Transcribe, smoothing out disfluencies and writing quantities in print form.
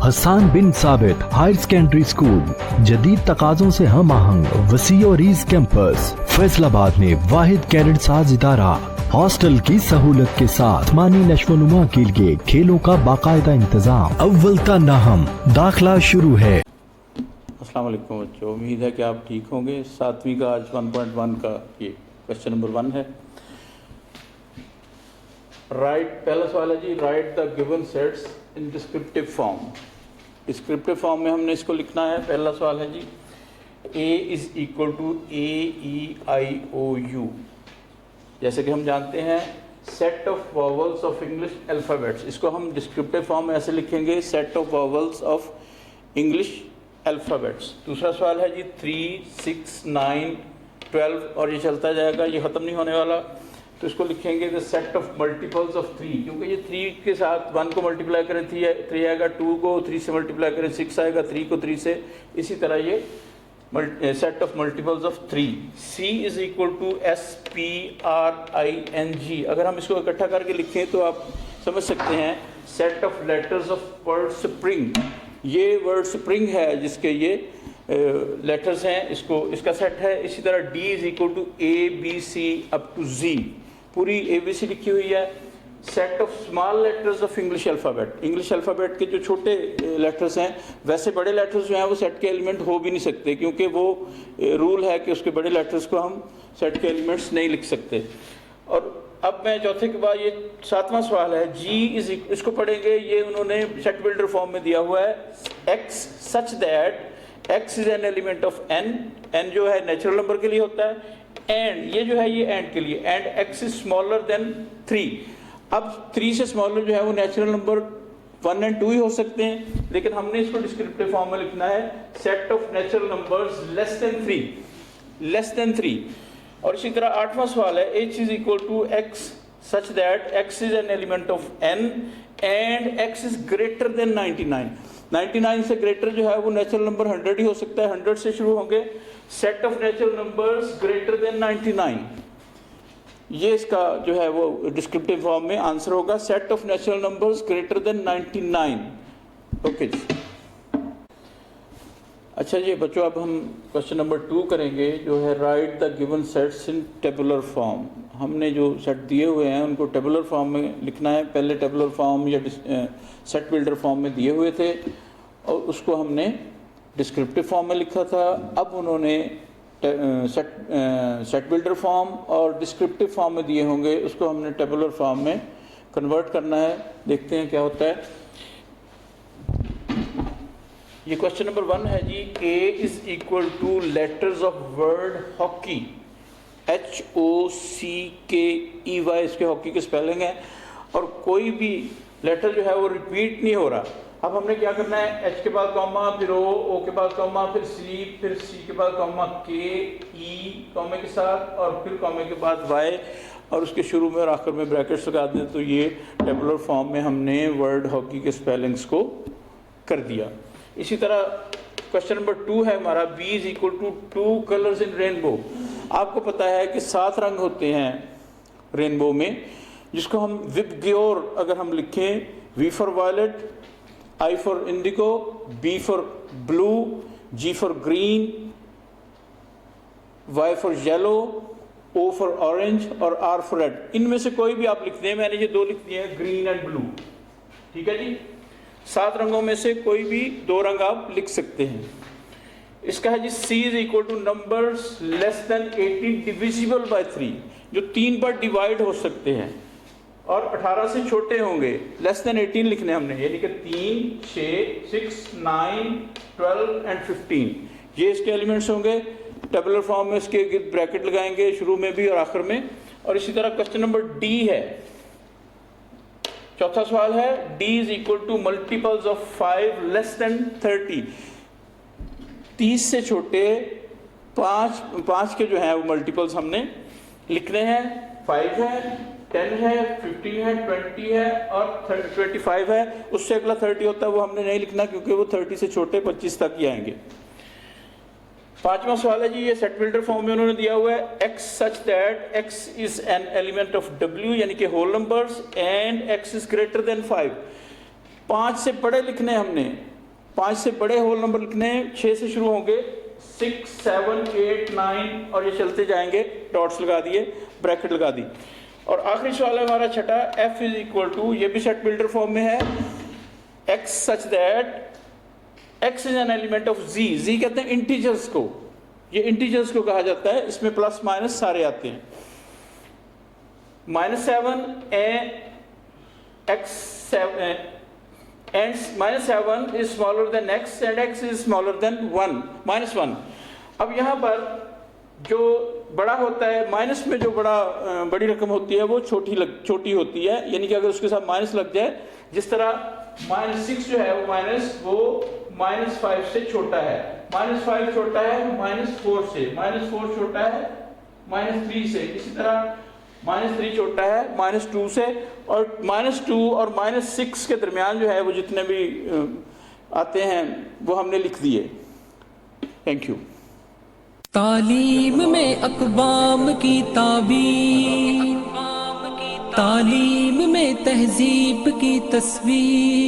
हसन बिन साबित higher secondary school जदीद तकाज़ों से हम आहंग वसी और ईज कैंपस फैसलाबाद में वाहिद कैडेट साज इदारा हॉस्टल की सहूलत के साथ मानी नशोनुमा के लिए खेलों का बाकायदा इंतजाम अव्वल ता नाहम दाखिला शुरू है। अस्सलाम वालेकुम बच्चों, उम्मीद है कि आप ठीक होंगे। 7वीं का आज 1.1 का ये क्वेश्चन नंबर 1 है। राइट, पहला सवाल है जी, right the given sets in descriptive form. Descriptive form में हमने इसको लिखना है। पहला सवाल है जी, A is equal to AEIOU। जैसे कि हम जानते हैं set of vowels of English alphabets, इसको हम डिस्क्रिप्टिव फॉर्म में ऐसे लिखेंगे, set of vowels of English alphabets. दूसरा सवाल है जी 3, 6, 9, 12 और ये चलता जाएगा, ये ख़त्म नहीं होने वाला। तो इसको लिखेंगे the set of multiples of 3, क्योंकि ये 3 के साथ 1 को मल्टीप्लाई करें 3 आएगा, 2 को 3 से मल्टीप्लाई करें 6 आएगा, 3 को 3 से, इसी तरह ये set of multiples of 3। C is equal to SPRING। अगर हम इसको इकट्ठा करके लिखें तो आप समझ सकते हैं set of letters of word spring. ये वर्ड स्प्रिंग है जिसके ये लेटर्स हैं, इसका सेट है। इसी तरह D is equal to ABC up to Z, पूरी ABC लिखी हुई है। Set of small letters of English alphabet, English alphabet के जो छोटे लेटर्स हैं, वैसे बड़े लेटर्स जो हैं वो सेट के एलिमेंट हो भी नहीं सकते, क्योंकि वो रूल है कि उसके बड़े लेटर्स को हम सेट के एलिमेंट्स नहीं लिख सकते। और अब मैं चौथे के बाद ये 7वां सवाल है, G इज, इसको पढ़ेंगे। ये उन्होंने सेट बिल्डर फॉर्म में दिया हुआ है, X such that X is an element of N जो है नेचुरल नंबर के लिए होता है, एंड ये जो है ये एंड के लिए, and X is smaller than 3। अब 3 से स्मॉलर जो है वो नेचुरल नंबर 1 और 2 ही हो सकते हैं, लेकिन हमने इसको डिस्क्रिप्टिव फॉर्म में लिखना है, set of natural numbers less than 3। और इसी तरह 8वां सवाल है, H is equal to X such that X is an element of N and X is greater than 99। 99 से ग्रेटर जो है वो नेचुरल नंबर 100 ही हो सकता है, 100 से शुरू होंगे। Set of natural numbers greater than 99, ये इसका जो है वो डिस्क्रिप्टिव फॉर्म में आंसर होगा, set of natural numbers greater than 99। Okay जी। अच्छा जी बच्चों, अब हम क्वेश्चन नंबर 2 करेंगे, जो है right the given sets in tabular form. हमने जो सेट दिए हुए हैं उनको टेबुलर फॉर्म में लिखना है। पहले टेबुलर फॉर्म या सेट बिल्डर फॉर्म में दिए हुए थे और उसको हमने डिस्क्रिप्टिव फॉर्म में लिखा था। अब उन्होंने सेट बिल्डर फॉर्म और डिस्क्रिप्टिव फॉर्म में दिए होंगे, उसको हमने टेबुलर फॉर्म में कन्वर्ट करना है। देखते हैं क्या होता है। ये क्वेश्चन नंबर 1 है जी, A is equal two letters of word hockey, HOCKEY, इसके हॉकी के स्पेलिंग है, और कोई भी लेटर जो है वो रिपीट नहीं हो रहा। अब हमने क्या करना है, H के बाद कॉमा, फिर O के बाद कॉमा, फिर C के बाद कॉमा, K, E कॉमे के साथ, और फिर कॉमे के बाद Y, और उसके शुरू में और आखिर में ब्रैकेट्स लगा दें। तो ये टेबुलर फॉर्म में हमने वर्ड हॉकी के स्पेलिंग्स को कर दिया। इसी तरह क्वेश्चन नंबर 2 है हमारा, B is equal to 2 colours in rainbow. आपको पता है कि 7 रंग होते हैं रेनबो में, जिसको हम विबग्योर अगर हम लिखें, V for violet, I for indigo, B for blue, G for green, Y for yellow, O for orange और R फॉर रेड। इनमें से कोई भी आप लिख दें, मैंने ये 2 लिख दिए हैं, ग्रीन एंड ब्लू। ठीक है जी, 7 रंगों में से कोई भी 2 रंग आप लिख सकते हैं। इसका है जी, C is equal two numbers less then 18 divisible by 3, जो 3 पर डिवाइड हो सकते हैं और 18 से छोटे होंगे। लेस देन 18 लिखने हमने, यानी कि 3, 6, 9, 12 एंड 15, ये इसके एलिमेंट्स होंगे। टेबुलर फॉर्म में इसके ब्रैकेट लगाएंगे, शुरू में भी और आखिर में। और इसी तरह क्वेश्चन नंबर D है, चौथा सवाल है, D is equal to multiples of 5 less than 30। 30 से छोटे 5 के जो है वो मल्टीपल्स हमने लिखने हैं। 5 है, 10 है, 15 है, 20 है और 25 है। उससे अगला 30 होता है वो हमने नहीं लिखना, क्योंकि वो 30 से छोटे 25 तक ही आएंगे। 5वां सवाल है जी, ये सेट बिल्डर फॉर्म में उन्होंने दिया हुआ है, X such that X is an element of W, यानी कि whole numbers, and X is greater than 5। 5 से बड़े लिखने हमने, 5 से बड़े होल नंबर लिखने हैं, 6 से शुरू होंगे, 6, 7, 8, 9 और ये चलते जाएंगे, डॉट्स लगा दिए, ब्रैकेट लगा दी। और आखिरी सवाल है हमारा छठा, f इज इक्वल टू, ये भी सेट बिल्डर फॉर्म में है, x such that x is an element of z कहते हैं इंटीजर्स को, ये इंटीजर्स को कहा जाता है, इसमें प्लस माइनस सारे आते हैं। -7 x7 and -7 is smaller than x and x is smaller than 1 -1। अब यहाँ पर जो बड़ा होता है, माइनस में जो बड़ी रकम होती है वो छोटी होती है, यानी कि अगर उसके साथ माइनस लग जाए, जिस तरह -6 जो है वो -5 से छोटा है, -5 छोटा है -4 से, -4 छोटा है -3 से, इसी तरह -3 छोटा है -2 से, और -2 और -6 के दरमियान जो है वो जितने भी आते हैं वो हमने लिख दिए। Thank you. तालीम में अक़वाम की ताबीर, तालीम में तहज़ीब की तस्वीर।